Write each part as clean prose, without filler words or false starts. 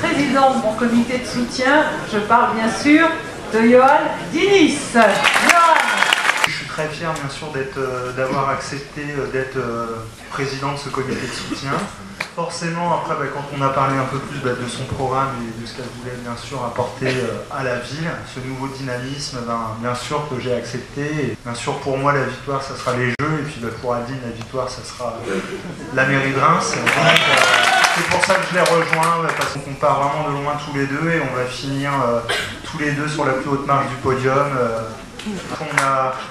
président de mon comité de soutien. Je parle bien sûr de Johan Diniz. Je suis très fier bien sûr d'avoir accepté d'être président de ce comité de soutien. Forcément, après, quand on a parlé un peu plus de son programme et de ce qu'elle voulait bien sûr apporter à la ville, ce nouveau dynamisme, bien sûr que j'ai accepté. Et bien sûr, pour moi, la victoire, ça sera les Jeux, et puis pour Adeline, la victoire, ça sera la mairie de Reims. C'est pour ça que je les rejoins, parce qu'on part vraiment de loin tous les deux, et on va finir tous les deux sur la plus haute marche du podium.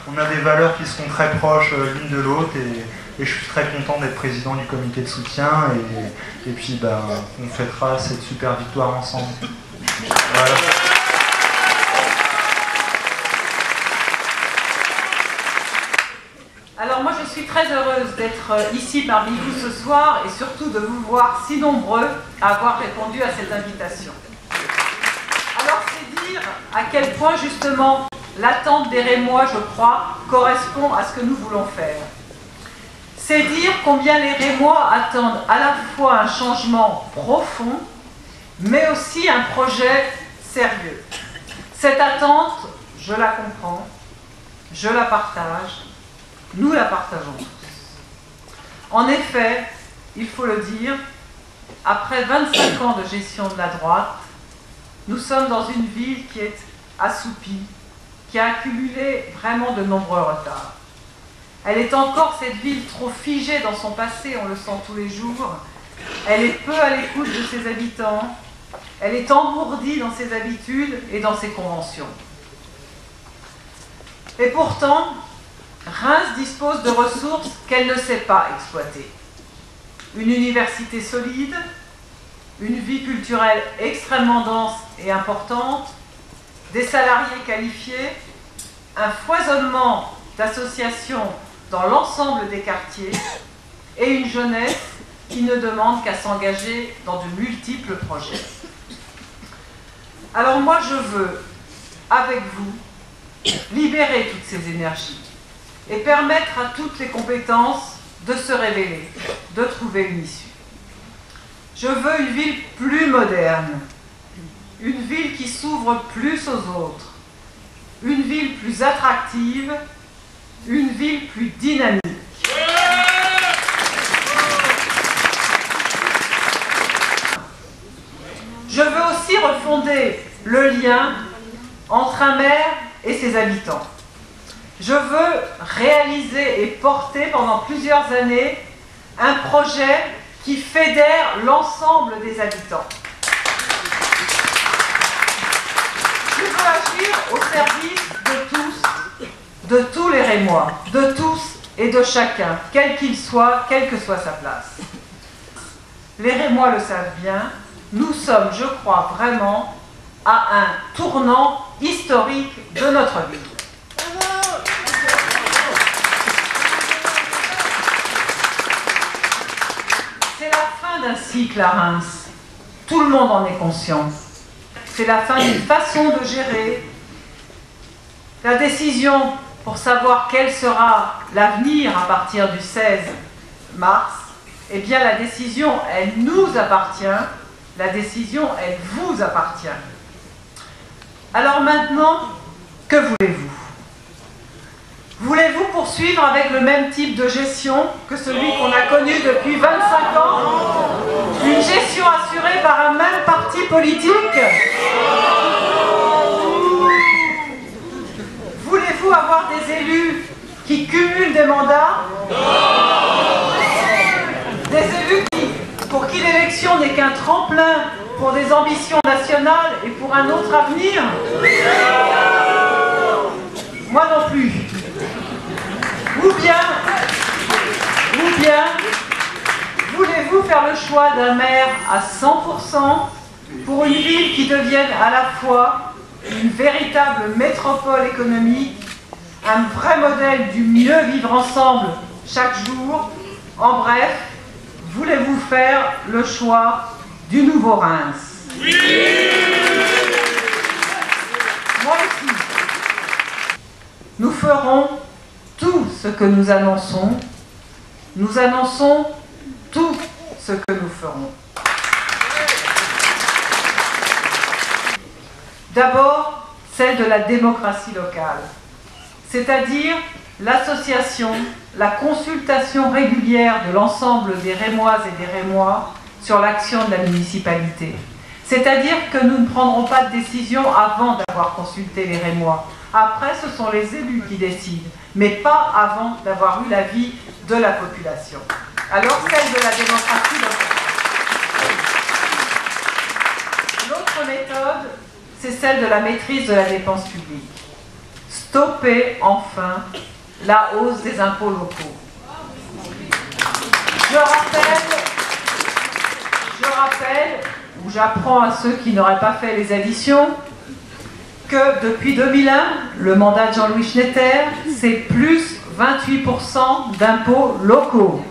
On a des valeurs qui seront très proches l'une de l'autre, et je suis très content d'être président du comité de soutien, et puis on fêtera cette super victoire ensemble. Voilà. Alors moi je suis très heureuse d'être ici parmi vous ce soir, et surtout de vous voir si nombreux à avoir répondu à cette invitation. Alors c'est dire à quel point justement l'attente des Rémois, je crois, correspond à ce que nous voulons faire. C'est dire combien les Rémois attendent à la fois un changement profond, mais aussi un projet sérieux. Cette attente, je la comprends, je la partage, nous la partageons tous. En effet, il faut le dire, après 25 ans de gestion de la droite, nous sommes dans une ville qui est assoupie, qui a accumulé vraiment de nombreux retards. Elle est encore cette ville trop figée dans son passé, on le sent tous les jours. Elle est peu à l'écoute de ses habitants. Elle est engourdie dans ses habitudes et dans ses conventions. Et pourtant, Reims dispose de ressources qu'elle ne sait pas exploiter. Une université solide, une vie culturelle extrêmement dense et importante, des salariés qualifiés, un foisonnement d'associations dans l'ensemble des quartiers et une jeunesse qui ne demande qu'à s'engager dans de multiples projets. Alors moi je veux, avec vous, libérer toutes ces énergies et permettre à toutes les compétences de se révéler, de trouver une issue. Je veux une ville plus moderne, une ville qui s'ouvre plus aux autres, une ville plus attractive, une ville plus dynamique. Je veux aussi refonder le lien entre un maire et ses habitants. Je veux réaliser et porter pendant plusieurs années un projet qui fédère l'ensemble des habitants. Je veux agir au service de tous les Rémois, de tous et de chacun, quel qu'il soit, quelle que soit sa place. Les Rémois le savent bien, nous sommes, je crois vraiment, à un tournant historique de notre ville. C'est la fin d'un cycle à Reims. Tout le monde en est conscient. C'est la fin d'une façon de gérer. La décision pour savoir quel sera l'avenir à partir du 16 mars, eh bien la décision, elle nous appartient. La décision, elle vous appartient. Alors maintenant, que voulez-vous? Voulez-vous poursuivre avec le même type de gestion que celui qu'on a connu depuis 25 ans? Une gestion assurée par un même parti politique? Voulez-vous avoir des élus qui cumulent des mandats? Des élus pour qui l'élection n'est qu'un tremplin pour des ambitions nationales et pour un autre avenir? Moi non plus. Ou bien, voulez-vous faire le choix d'un maire à 100% pour une ville qui devienne à la fois une véritable métropole économique, un vrai modèle du mieux vivre ensemble chaque jour? En bref, voulez-vous faire le choix du nouveau Reims? Oui! Moi aussi. Nous ferons tout ce que nous annonçons. Nous annonçons tout ce que nous ferons. D'abord, celle de la démocratie locale, c'est-à-dire l'association, la consultation régulière de l'ensemble des Rémoises et des Rémois sur l'action de la municipalité. C'est-à-dire que nous ne prendrons pas de décision avant d'avoir consulté les Rémois. Après, ce sont les élus qui décident, mais pas avant d'avoir eu l'avis de la population. Alors, celle de la démocratie locale. L'autre méthode, c'est celle de la maîtrise de la dépense publique. Stopper enfin la hausse des impôts locaux. Je rappelle, ou j'apprends à ceux qui n'auraient pas fait les additions, que depuis 2001, le mandat de Jean-Louis Schnetter, c'est plus 28% d'impôts locaux.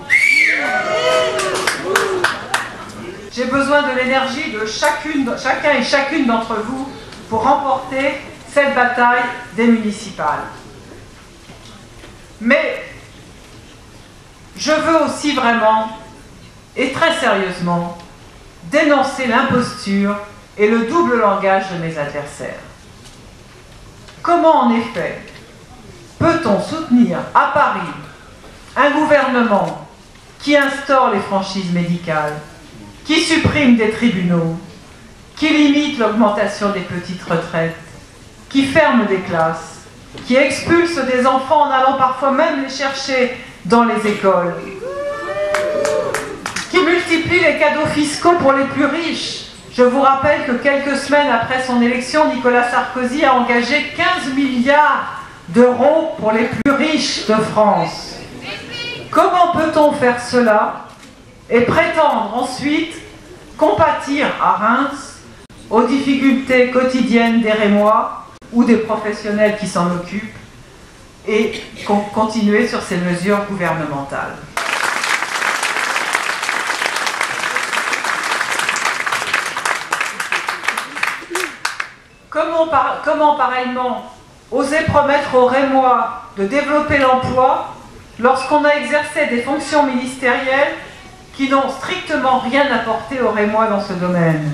J'ai besoin de l'énergie de chacun et chacune d'entre vous pour remporter cette bataille des municipales. Mais je veux aussi vraiment, et très sérieusement, dénoncer l'imposture et le double langage de mes adversaires. Comment en effet peut-on soutenir à Paris un gouvernement qui instaure les franchises médicales, qui supprime des tribunaux, qui limite l'augmentation des petites retraites, qui ferme des classes, qui expulse des enfants en allant parfois même les chercher dans les écoles, qui multiplie les cadeaux fiscaux pour les plus riches. Je vous rappelle que quelques semaines après son élection, Nicolas Sarkozy a engagé 15 milliards d'euros pour les plus riches de France. Comment peut-on faire cela et prétendre ensuite compatir à Reims aux difficultés quotidiennes des Rémois ou des professionnels qui s'en occupent et continuer sur ces mesures gouvernementales? Comment pareillement oser promettre aux Rémois de développer l'emploi lorsqu'on a exercé des fonctions ministérielles qui n'ont strictement rien apporté aux Rémois dans ce domaine?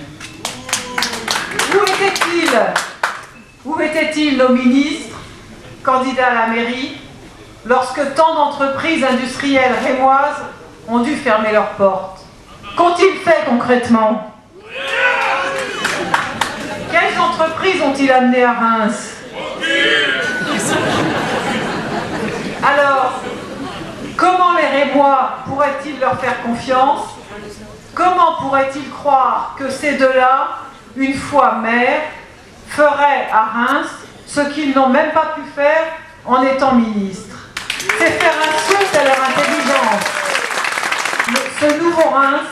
Où étaient-ils nos ministres, candidats à la mairie, lorsque tant d'entreprises industrielles rémoises ont dû fermer leurs portes? Qu'ont-ils fait concrètement? Quelles entreprises ont-ils amené à Reims? Alors, comment les Rémois pourraient-ils leur faire confiance? Comment pourraient-ils croire que ces deux-là, une fois maires, feraient à Reims ce qu'ils n'ont même pas pu faire en étant ministres? C'est faire insulte à leur intelligence. Ce nouveau Reims,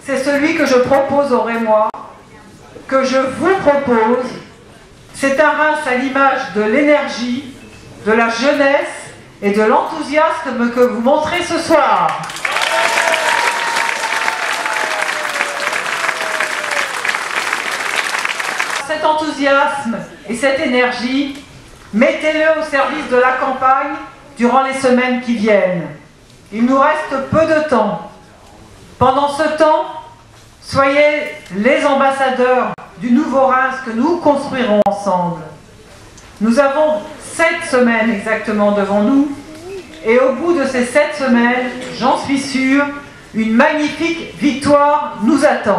c'est celui que je propose aux Rémois, que je vous propose. C'est un Reims à l'image de l'énergie, de la jeunesse et de l'enthousiasme que vous montrez ce soir. Cet enthousiasme et cette énergie, mettez-le au service de la campagne durant les semaines qui viennent. Il nous reste peu de temps. Pendant ce temps, soyez les ambassadeurs du nouveau Reims que nous construirons ensemble. Nous avons 7 semaines exactement devant nous, et au bout de ces 7 semaines, j'en suis sûre, une magnifique victoire nous attend.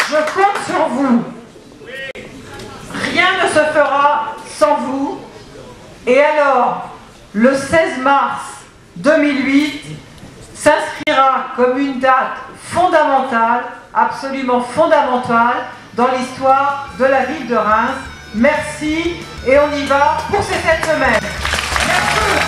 Je compte sur vous. Rien ne se fera sans vous. Et alors, le 16 mars 2008 s'inscrira comme une date fondamentale, absolument fondamentale, dans l'histoire de la ville de Reims. Merci et on y va pour ces 7 semaines. Merci.